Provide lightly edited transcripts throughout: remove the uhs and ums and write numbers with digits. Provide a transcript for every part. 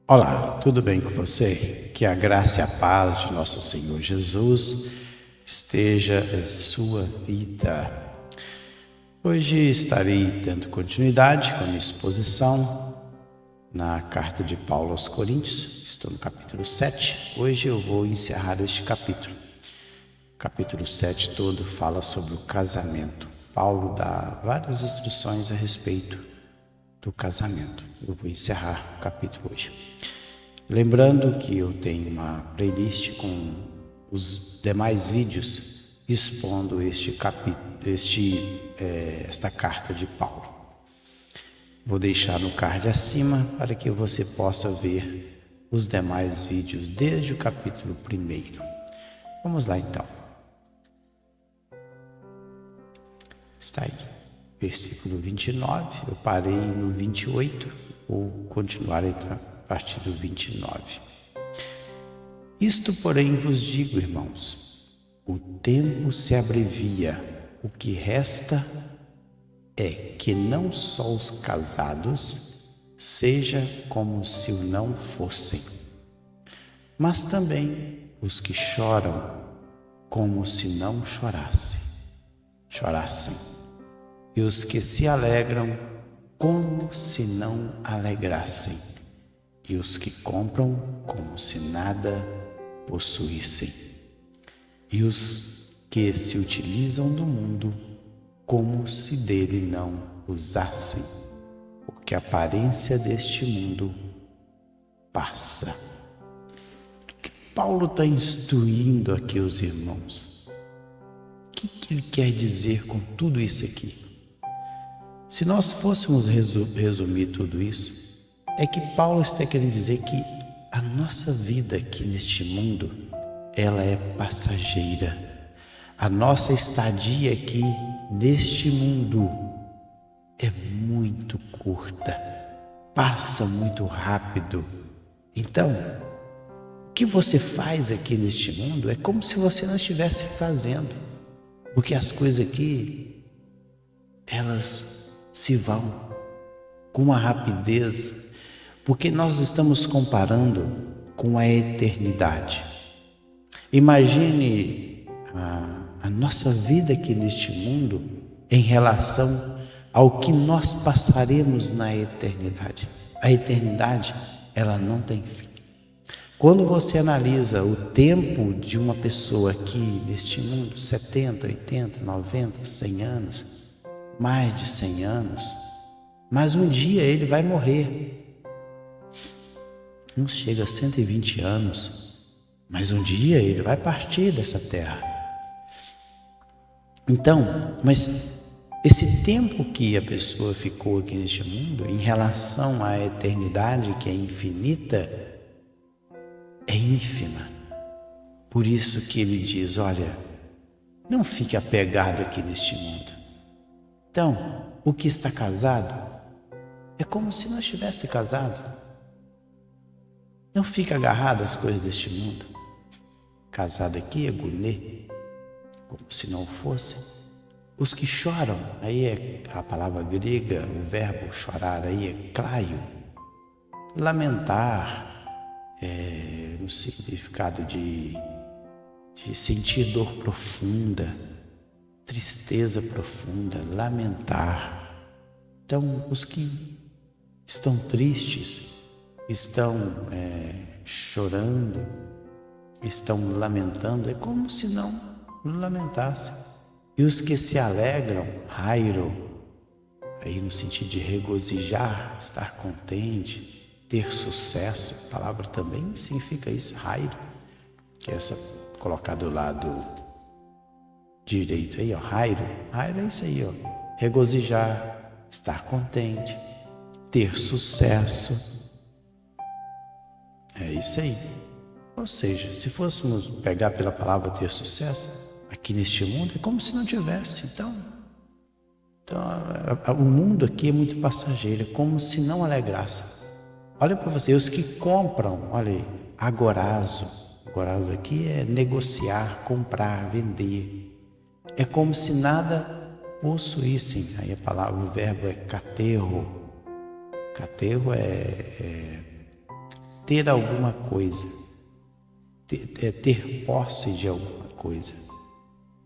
Olá, tudo bem com você? Que a graça e a paz de nosso Senhor Jesus esteja em sua vida. Hoje estarei dando continuidade com a minha exposição na carta de Paulo aos Coríntios. Estou no capítulo 7. Hoje eu vou encerrar este capítulo. O capítulo 7 todo fala sobre o casamento. Paulo dá várias instruções a respeito do casamento. Eu vou encerrar o capítulo hoje. Lembrando que eu tenho uma playlist com os demais vídeos expondo esta carta de Paulo. Vou deixar no card acima para que você possa ver os demais vídeos desde o capítulo 1. Vamos lá então. Está aí, versículo 29, eu parei no 28, vou continuar a partir do 29. Isto, porém, vos digo, irmãos, o tempo se abrevia, o que resta é que não só os casados seja como se o não fossem, mas também os que choram como se não chorassem, e os que se alegram como se não alegrassem, e os que compram como se nada possuíssem, e os que se utilizam do mundo como se dele não usassem, porque a aparência deste mundo passa. O que Paulo está instruindo aqui os irmãos? O que ele quer dizer com tudo isso aqui? Se nós fôssemos resumir tudo isso, é que Paulo está querendo dizer que a nossa vida aqui neste mundo, ela é passageira. A nossa estadia aqui neste mundo é muito curta, passa muito rápido. Então, o que você faz aqui neste mundo é como se você não estivesse fazendo, porque as coisas aqui, elas se vão com uma rapidez, porque nós estamos comparando com a eternidade. Imagine a nossa vida aqui neste mundo em relação ao que nós passaremos na eternidade. A eternidade, ela não tem fim. Quando você analisa o tempo de uma pessoa aqui neste mundo, 70, 80, 90, 100 anos, mais de 100 anos, mas um dia ele vai morrer. Não chega a 120 anos, mas um dia ele vai partir dessa terra. Então, mas esse tempo que a pessoa ficou aqui neste mundo, em relação à eternidade que é infinita, é ínfima. Por isso que ele diz, olha, não fique apegado aqui neste mundo. Então, o que está casado é como se não estivesse casado. Não fique agarrado às coisas deste mundo. Casado aqui é gunê, como se não fosse. Os que choram, aí é a palavra grega, o verbo chorar aí é klaio. Lamentar, no significado de sentir dor profunda, tristeza profunda, lamentar. Então, os que estão tristes, estão chorando, estão lamentando, é como se não lamentassem. E os que se alegram, rairo, aí no sentido de regozijar, estar contente, ter sucesso, a palavra também significa isso, rairo, que é essa colocar do lado direito aí, ó, rairo é isso aí, ó, regozijar, estar contente, ter sucesso, é isso aí. Ou seja, se fôssemos pegar pela palavra ter sucesso, aqui neste mundo é como se não tivesse. Então o mundo aqui é muito passageiro, é como se não alegrasse. Olha para você, os que compram, olha aí, agorazo aqui é negociar, comprar, vender. É como se nada possuíssem. Aí a palavra, o verbo é caterro. Caterro é ter alguma coisa, ter posse de alguma coisa,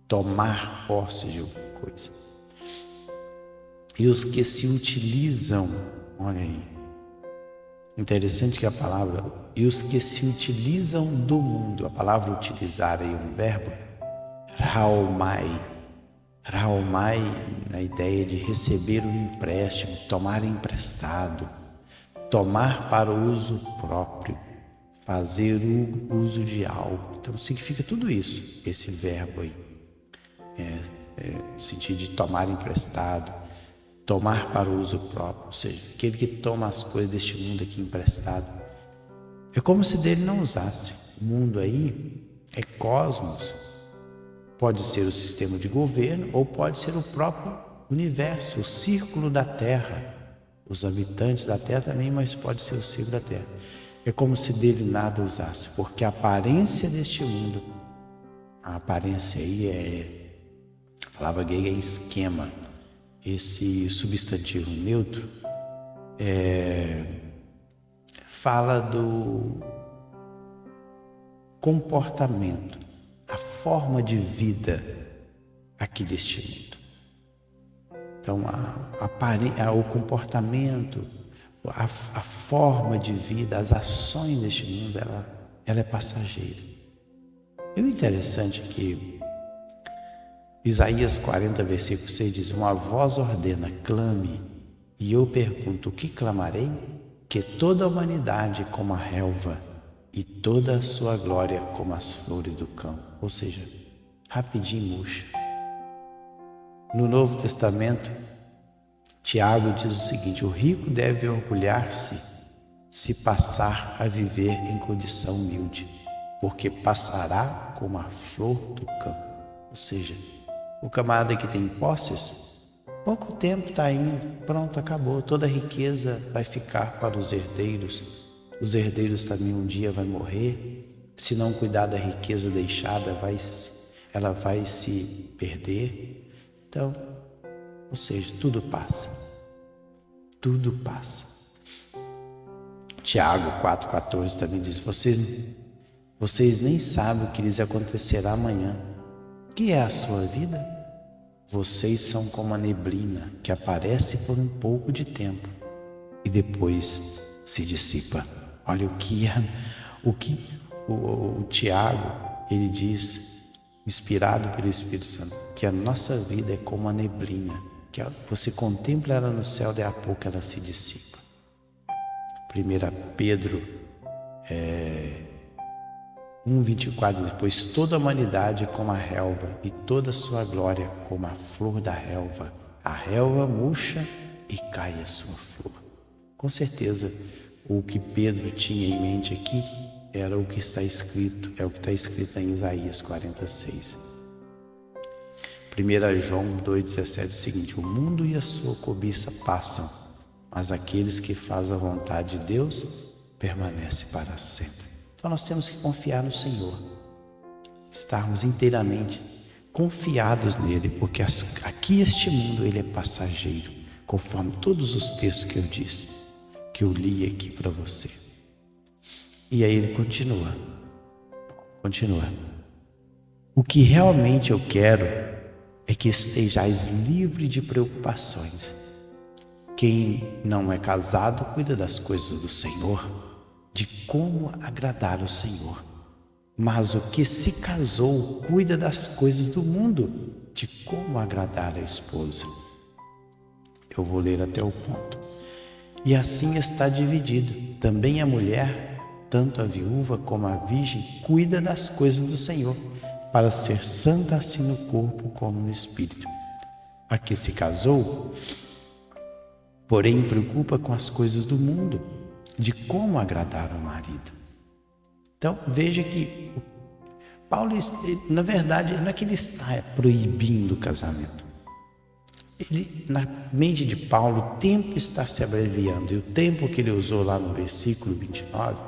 tomar posse de alguma coisa. E os que se utilizam, olha aí, interessante que a palavra, e os que se utilizam do mundo, a palavra utilizar aí um verbo, raomai, na ideia de receber um empréstimo, tomar emprestado, tomar para o uso próprio, fazer o uso de algo. Então significa tudo isso, esse verbo aí, no sentido de tomar emprestado, tomar para o uso próprio, ou seja, aquele que toma as coisas deste mundo aqui emprestado. É como se dele não usasse. O mundo aí é cosmos, pode ser o sistema de governo ou pode ser o próprio universo, o círculo da Terra, os habitantes da Terra também, mas pode ser o círculo da Terra. É como se dele nada usasse, porque a aparência deste mundo, a aparência aí a palavra grega é esquema. Esse substantivo neutro fala do comportamento, a forma de vida aqui deste mundo. Então, o comportamento, a forma de vida, as ações deste mundo, ela é passageira. E o interessante é que Isaías 40, versículo 6 diz: uma voz ordena, clame, e eu pergunto, o que clamarei? Que toda a humanidade como a relva, e toda a sua glória como as flores do campo. Ou seja, rapidinho murcha. No Novo Testamento, Tiago diz o seguinte: o rico deve orgulhar-se se passar a viver em condição humilde, porque passará como a flor do campo. Ou seja, o camarada que tem posses, pouco tempo está indo, pronto, acabou. Toda a riqueza vai ficar para os herdeiros. Os herdeiros também um dia vão morrer. Se não cuidar da riqueza deixada, ela vai se perder. Então, ou seja, tudo passa. Tudo passa. Tiago 4,14 também diz: vocês nem sabem o que lhes acontecerá amanhã. Que é a sua vida? Vocês são como a neblina que aparece por um pouco de tempo e depois se dissipa. Olha o Tiago, ele diz, inspirado pelo Espírito Santo, que a nossa vida é como a neblina, que você contempla ela no céu, daí a pouco ela se dissipa. 1 Pedro 1,24 diz: pois toda a humanidade é como a relva, e toda a sua glória como a flor da relva. A relva murcha e cai a sua flor. Com certeza, o que Pedro tinha em mente aqui era o que está escrito, é o que está escrito em Isaías 46. 1 João 2,17 é o seguinte: o mundo e a sua cobiça passam, mas aqueles que fazem a vontade de Deus permanecem para sempre. Então nós temos que confiar no Senhor, estarmos inteiramente confiados nele, porque aqui este mundo ele é passageiro, conforme todos os textos que eu disse, que eu li aqui para você. E aí ele continua. O que realmente eu quero é que estejais livre de preocupações. Quem não é casado cuida das coisas do Senhor, de como agradar o Senhor. Mas o que se casou cuida das coisas do mundo, de como agradar a esposa. Eu vou ler até o ponto. E assim está dividido. Também a mulher, tanto a viúva como a virgem, cuida das coisas do Senhor, para ser santa assim no corpo como no espírito. A que se casou, porém preocupa com as coisas do mundo, de como agradar o marido. Então veja que Paulo, na verdade, não é que ele está proibindo o casamento. Na mente de Paulo, o tempo está se abreviando, e o tempo que ele usou lá no versículo 29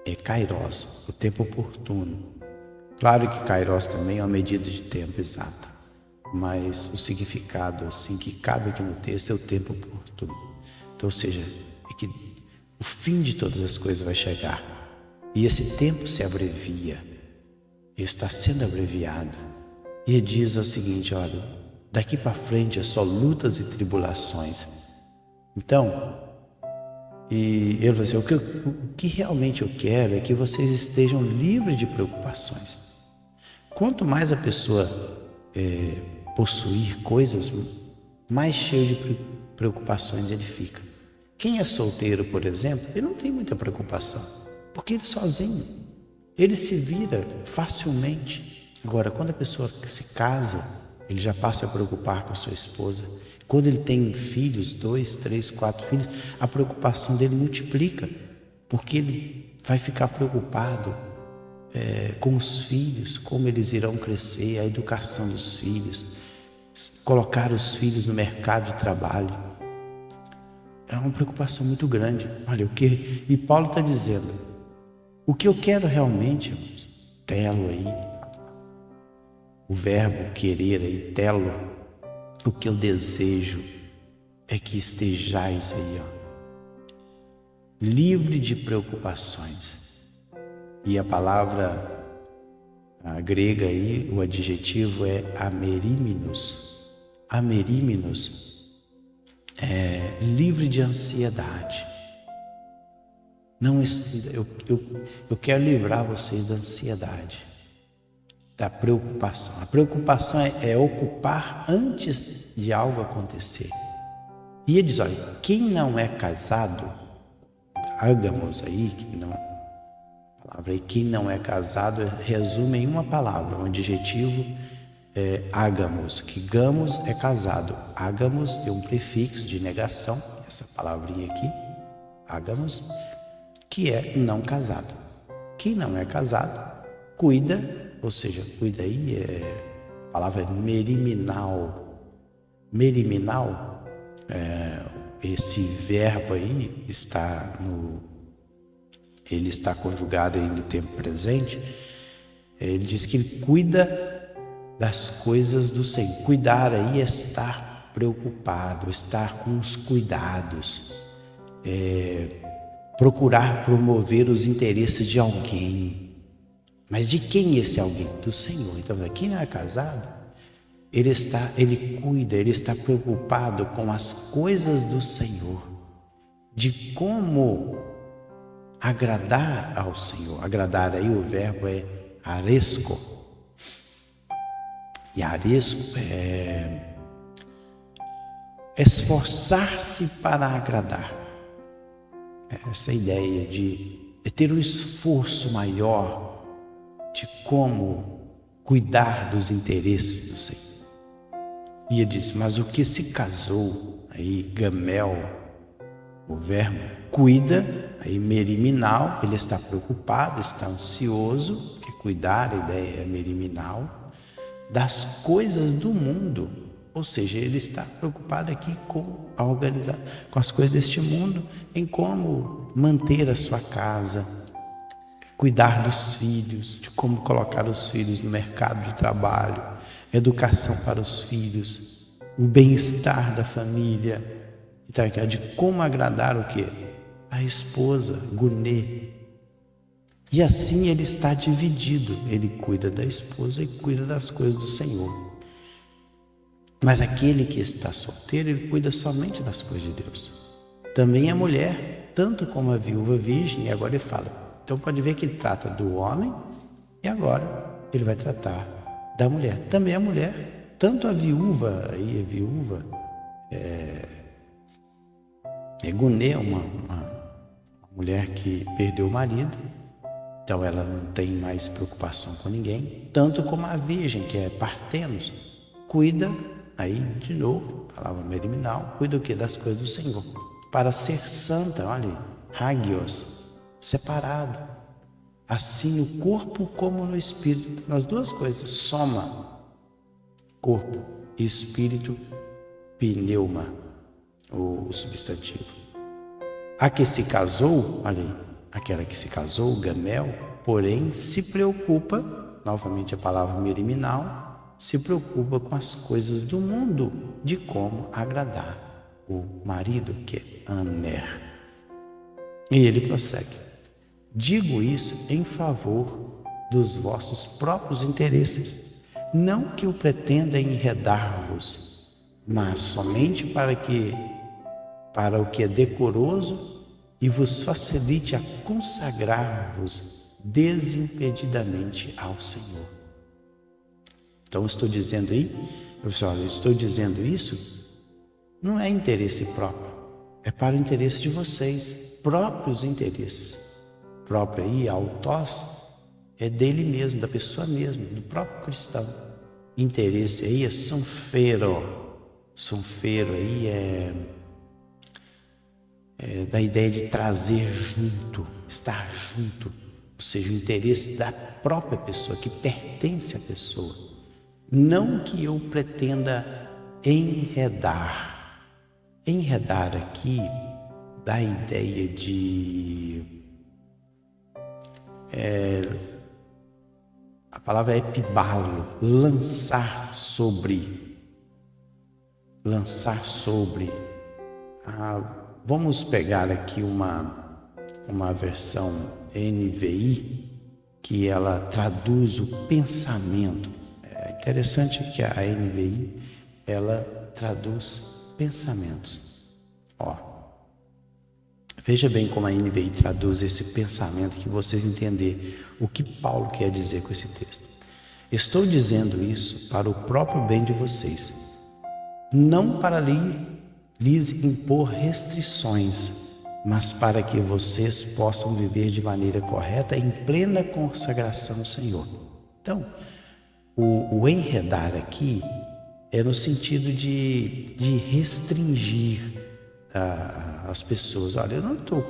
é kairos, o tempo oportuno. Claro que kairos também é uma medida de tempo exata, mas o significado assim que cabe aqui no texto é o tempo oportuno. Então, ou seja, é que o fim de todas as coisas vai chegar. E esse tempo se abrevia, está sendo abreviado. E ele diz o seguinte: olha, daqui para frente é só lutas e tribulações. Então, e ele vai dizer, o que realmente eu quero é que vocês estejam livres de preocupações. Quanto mais a pessoa possuir coisas, mais cheio de preocupações ele fica. Quem é solteiro, por exemplo, ele não tem muita preocupação, porque ele sozinho, ele se vira facilmente. Agora, quando a pessoa se casa, ele já passa a preocupar com a sua esposa. Quando ele tem filhos, 2, 3, 4 filhos, a preocupação dele multiplica, porque ele vai ficar preocupado com os filhos, como eles irão crescer, a educação dos filhos, colocar os filhos no mercado de trabalho. É uma preocupação muito grande. Olha, e Paulo está dizendo, o que eu quero realmente, telo aí, o verbo querer aí, telo, o que eu desejo é que estejais aí, livre de preocupações. E a palavra grega aí, o adjetivo é amerímenos. Amerímenos é livre de ansiedade. Não, eu quero livrar vocês da ansiedade, da preocupação. A preocupação é ocupar antes de algo acontecer. E ele diz, olha, quem não é casado, ágamos aí, a palavra aí, quem não é casado, resume em uma palavra, um adjetivo, ágamos, que gamos é casado. Ágamos tem um prefixo de negação, essa palavrinha aqui, ágamos, que é não casado. Quem não é casado, cuida, ou seja, cuida aí, a palavra é meriminal. Meriminal, esse verbo aí ele está conjugado aí no tempo presente. Ele diz que ele cuida das coisas do Senhor. Cuidar aí é estar preocupado, estar com os cuidados, procurar promover os interesses de alguém. Mas de quem esse alguém? Do Senhor. Então, quem não é casado, ele cuida, ele está preocupado com as coisas do Senhor, de como agradar ao Senhor. Agradar aí, o verbo é aresco. E aresco é esforçar-se para agradar. Essa ideia de ter um esforço maior de como cuidar dos interesses do Senhor. E ele diz, mas o que se casou, aí gamel, o verbo, cuida, aí meriminal, ele está preocupado, está ansioso, que cuidar, a ideia é meriminal, das coisas do mundo. Ou seja, ele está preocupado aqui com a organizar, com as coisas deste mundo, em como manter a sua casa, cuidar dos filhos, de como colocar os filhos no mercado de trabalho, educação para os filhos, o bem-estar da família, então, de como agradar o quê? A esposa, Gunê. E assim ele está dividido, ele cuida da esposa e cuida das coisas do Senhor. Mas aquele que está solteiro, ele cuida somente das coisas de Deus. Também a mulher, tanto como a viúva virgem, e agora ele fala. Então pode ver que ele trata do homem e agora ele vai tratar da mulher. Também a mulher, tanto a viúva, aí a viúva, Gunê, uma mulher que perdeu o marido, então ela não tem mais preocupação com ninguém, tanto como a virgem, que é Partenos, cuida, aí de novo, palavra meriminal, cuida o que? Das coisas do Senhor, para ser santa, olha, hagios, separado, assim no corpo como no espírito, nas duas coisas, soma, corpo e espírito, pneuma, o substantivo. A que se casou, olha aí, aquela que se casou, gamel, porém se preocupa, novamente a palavra meriminal, se preocupa com as coisas do mundo, de como agradar o marido, que é aner. E ele prossegue: digo isso em favor dos vossos próprios interesses, não que eu pretenda enredar-vos, mas somente para o que é decoroso e vos facilite a consagrar-vos desimpedidamente ao Senhor. Então estou dizendo aí, pessoal, estou dizendo isso, não é interesse próprio, é para o interesse de vocês, próprios interesses. Próprio aí, autós, é dele mesmo, da pessoa mesmo, do próprio cristão. Interesse aí é sonfero. Sonfero aí é da ideia de trazer junto, estar junto, ou seja, o interesse da própria pessoa, que pertence à pessoa. Não que eu pretenda enredar. Enredar aqui dá a ideia de... a palavra é epibalo, lançar sobre. Lançar sobre. Vamos pegar aqui uma versão NVI, que ela traduz o pensamento. É interessante que a NVI, ela traduz pensamentos. Veja bem como a NVI traduz esse pensamento, que vocês entenderem o que Paulo quer dizer com esse texto. Estou dizendo isso para o próprio bem de vocês, não para lhes impor restrições, mas para que vocês possam viver de maneira correta em plena consagração ao Senhor. Então, o enredar aqui é no sentido de restringir as pessoas. Olha, eu não estou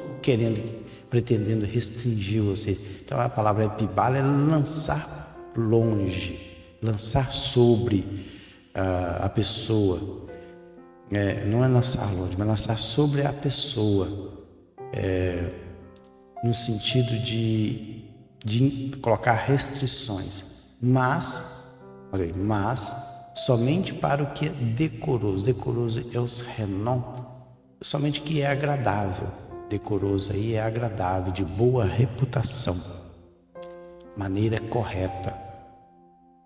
pretendendo restringir você. Então a palavra epibala é lançar longe, lançar sobre a pessoa. Não é lançar longe, mas lançar sobre a pessoa, no sentido de colocar restrições, mas somente para o que é decoroso. Decoroso é os renom, somente que é agradável. Decoroso aí é agradável, de boa reputação, maneira correta.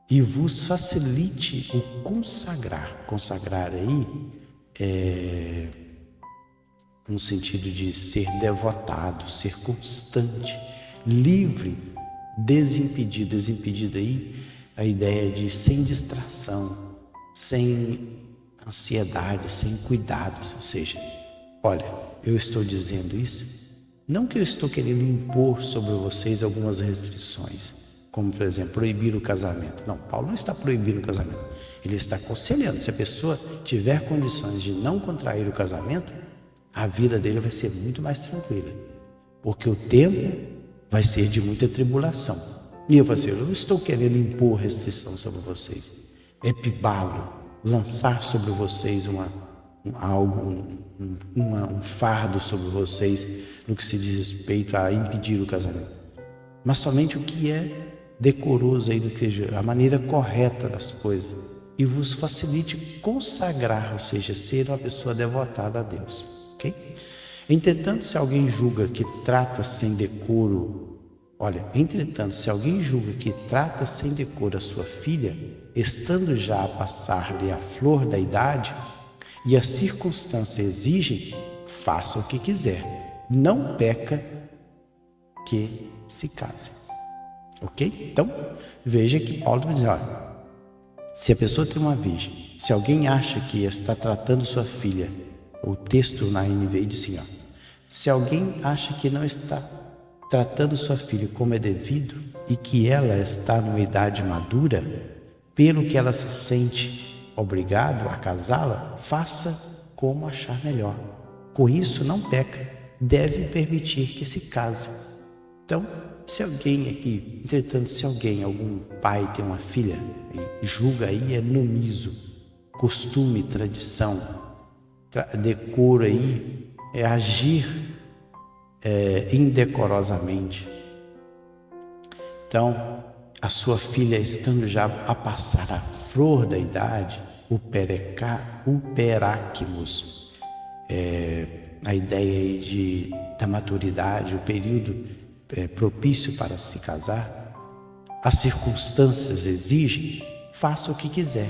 E vos facilite o consagrar. Consagrar aí no sentido de ser devotado, ser constante, livre, desimpedido. Desimpedido aí a ideia de sem distração, sem ansiedade, sem cuidados. Ou seja, olha, eu estou dizendo isso, não que eu estou querendo impor sobre vocês algumas restrições, como por exemplo, proibir o casamento. Não, Paulo não está proibindo o casamento. Ele está aconselhando. Se a pessoa tiver condições de não contrair o casamento, a vida dele vai ser muito mais tranquila, porque o tempo vai ser de muita tribulação. E eu vou dizer, eu não estou querendo impor restrição sobre vocês, epibalo, lançar sobre vocês um fardo sobre vocês no que se diz respeito a impedir o casamento, mas somente o que é decoroso aí, do que a maneira correta das coisas, e vos facilite consagrar, ou seja, ser uma pessoa devotada a Deus, ok? Entretanto, se alguém julga que trata sem decoro, se alguém julga que trata sem decoro a sua filha, estando já a passar-lhe a flor da idade, e a circunstância exige, faça o que quiser, não peca que se case. Ok? Então, veja que Paulo vai dizer, olha, se a pessoa tem uma virgem, se alguém acha que está tratando sua filha, o texto na NVI diz assim, se alguém acha que não está tratando sua filha como é devido e que ela está numa idade madura, pelo que ela se sente obrigado a casá-la, faça como achar melhor. Com isso não peca, deve permitir que se case. Então, se alguém aqui, entretanto, algum pai tem uma filha, julga aí é numiso, costume, tradição, decoro aí é agir indecorosamente. Então, a sua filha estando já a passar a flor da idade, o peráquimos, a ideia aí da maturidade, o período propício para se casar, as circunstâncias exigem, faça o que quiser,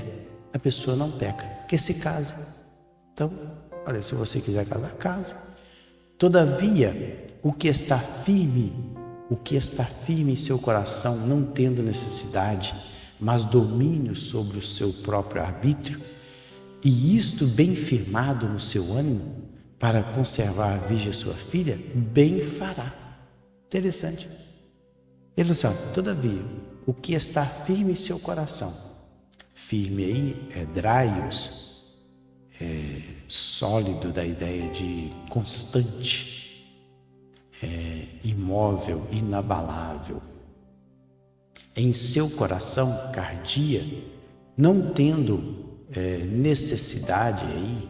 a pessoa não peca, porque se casa. Então, olha, se você quiser casar, casa. Todavia, o que está firme em seu coração, não tendo necessidade, mas domínio sobre o seu próprio arbítrio, e isto bem firmado no seu ânimo, para conservar virgem sua filha, bem fará. Interessante. Ele diz, todavia, o que está firme em seu coração, firme aí é draios, sólido, da ideia de constante, imóvel, inabalável. Em seu coração, cardia, não tendo necessidade aí,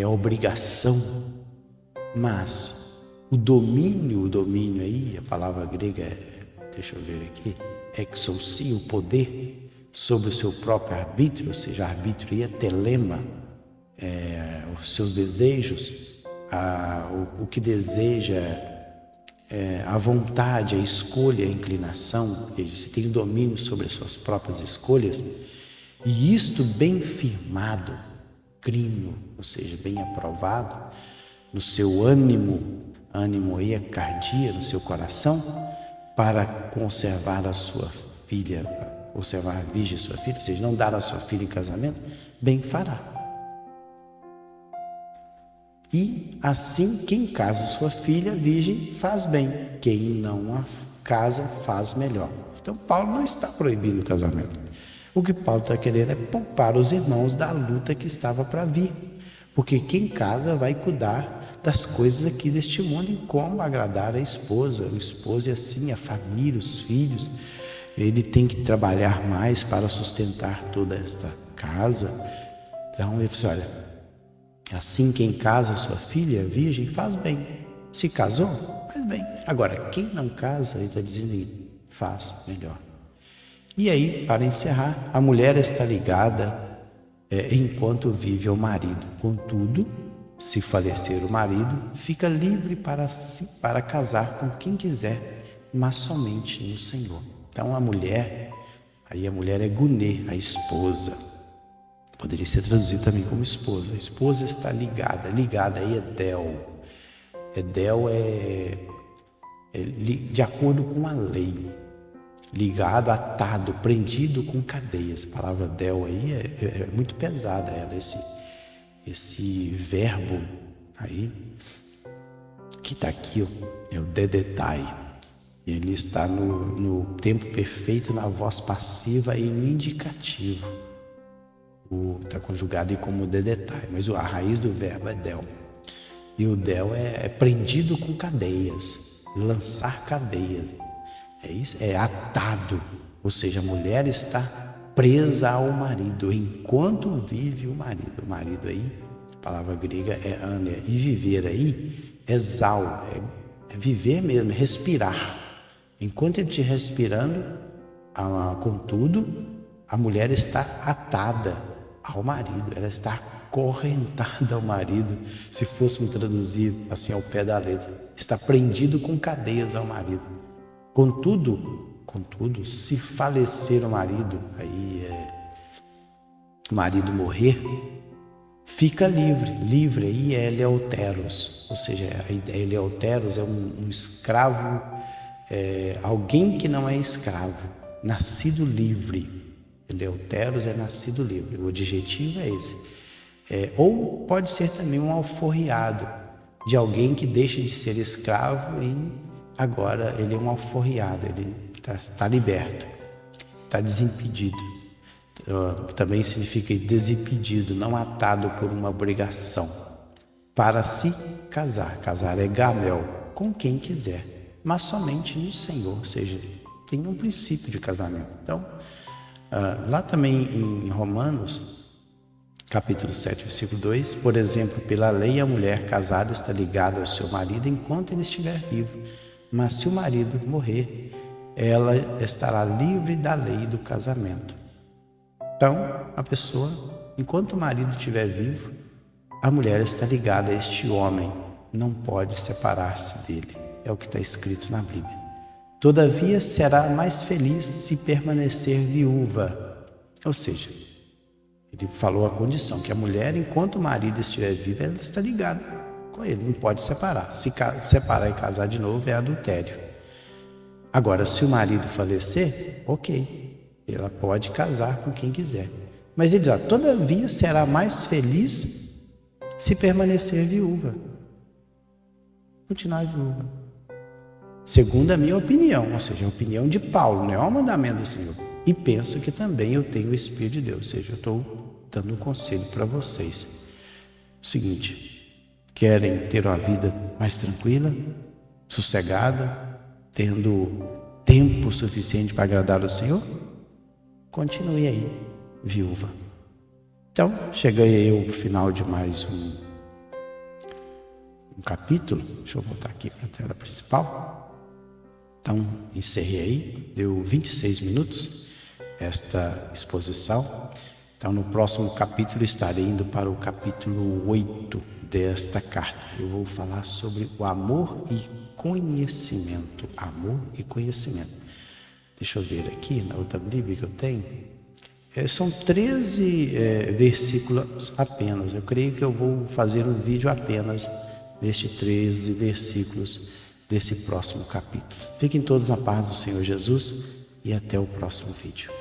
obrigação, mas o domínio aí, a palavra grega deixa eu ver aqui, exousia, o poder sobre o seu próprio arbítrio, ou seja, arbítrio aí é telema, os seus desejos, o que deseja, a vontade, a escolha, a inclinação, se tem domínio sobre as suas próprias escolhas, e isto bem firmado, crino, ou seja, bem aprovado, no seu ânimo aí é cardia, no seu coração, para conservar a sua filha, conservar a virgem sua filha, ou seja, não dar a sua filha em casamento, bem fará. E assim, quem casa sua filha virgem faz bem, quem não a casa faz melhor. Então Paulo não está proibindo o casamento. O que Paulo está querendo é poupar os irmãos da luta que estava para vir, porque quem casa vai cuidar das coisas aqui deste mundo, em como agradar a esposa, o esposo, e assim a família, os filhos. Ele tem que trabalhar mais para sustentar toda esta casa. Então ele diz, olha, assim quem casa sua filha virgem faz bem, se casou, faz bem. Agora, quem não casa, ele está dizendo, faz melhor. E aí, para encerrar, a mulher está ligada enquanto vive ao marido. Contudo, se falecer o marido, fica livre para casar com quem quiser, mas somente no Senhor. Então a mulher é gunê, a esposa. Poderia ser traduzido também como esposa. A esposa está ligada aí é del. Del é de acordo com a lei. Ligado, atado, prendido com cadeias. A palavra del aí é muito pesada, esse verbo aí, que está aqui, é o dedetai. Ele está no tempo perfeito, na voz passiva e no indicativo. Está conjugado aí como dedetai, mas a raiz do verbo é del. E o del é prendido com cadeias, lançar cadeias. É isso, é atado, ou seja, a mulher está presa ao marido enquanto vive o marido. O marido aí, a palavra grega é aner, e viver aí é zal, é viver mesmo, respirar. Enquanto ele estiver respirando, contudo, a mulher está atada ao marido, ela está acorrentada ao marido, se fôssemos traduzir assim ao pé da letra, está prendido com cadeias ao marido. Contudo, se falecer o marido, o marido morrer, fica livre aí é eleuteros, ou seja, a ideia eleuteros é um escravo, alguém que não é escravo, nascido livre. Eleuteros é nascido livre, o adjetivo é esse. Ou pode ser também um alforriado, de alguém que deixa de ser escravo e agora ele é um alforriado, ele está liberto, está desimpedido. Também significa desimpedido, não atado por uma obrigação. Para se casar, casar é gamel, com quem quiser, mas somente no Senhor, ou seja, tem um princípio de casamento. Então, lá também em Romanos, capítulo 7, versículo 2, por exemplo, pela lei a mulher casada está ligada ao seu marido enquanto ele estiver vivo, mas se o marido morrer, ela estará livre da lei do casamento. Então, a pessoa, enquanto o marido estiver vivo, a mulher está ligada a este homem, não pode separar-se dele. É o que está escrito na Bíblia. Todavia será mais feliz se permanecer viúva. Ou seja, ele falou a condição que a mulher, enquanto o marido estiver vivo, ela está ligada com ele, não pode separar. Se separar e casar de novo é adultério. Agora, se o marido falecer, ok, ela pode casar com quem quiser. Mas ele diz, todavia será mais feliz se permanecer viúva. Continuar viúva. Segundo a minha opinião, ou seja, a opinião de Paulo, não é o mandamento do Senhor. E penso que também eu tenho o Espírito de Deus, ou seja, eu estou dando um conselho para vocês. O seguinte, querem ter uma vida mais tranquila, sossegada, tendo tempo suficiente para agradar ao Senhor? Continue aí, viúva. Então, cheguei eu ao final de mais um capítulo. Deixa eu voltar aqui para a tela principal. Então, encerrei aí, deu 26 minutos esta exposição. Então, no próximo capítulo estarei indo para o capítulo 8 desta carta. Eu vou falar sobre o amor e conhecimento. Amor e conhecimento. Deixa eu ver aqui na outra Bíblia que eu tenho. São 13 versículos apenas. Eu creio que eu vou fazer um vídeo apenas nestes 13 versículos desse próximo capítulo. Fiquem todos na paz do Senhor Jesus e até o próximo vídeo.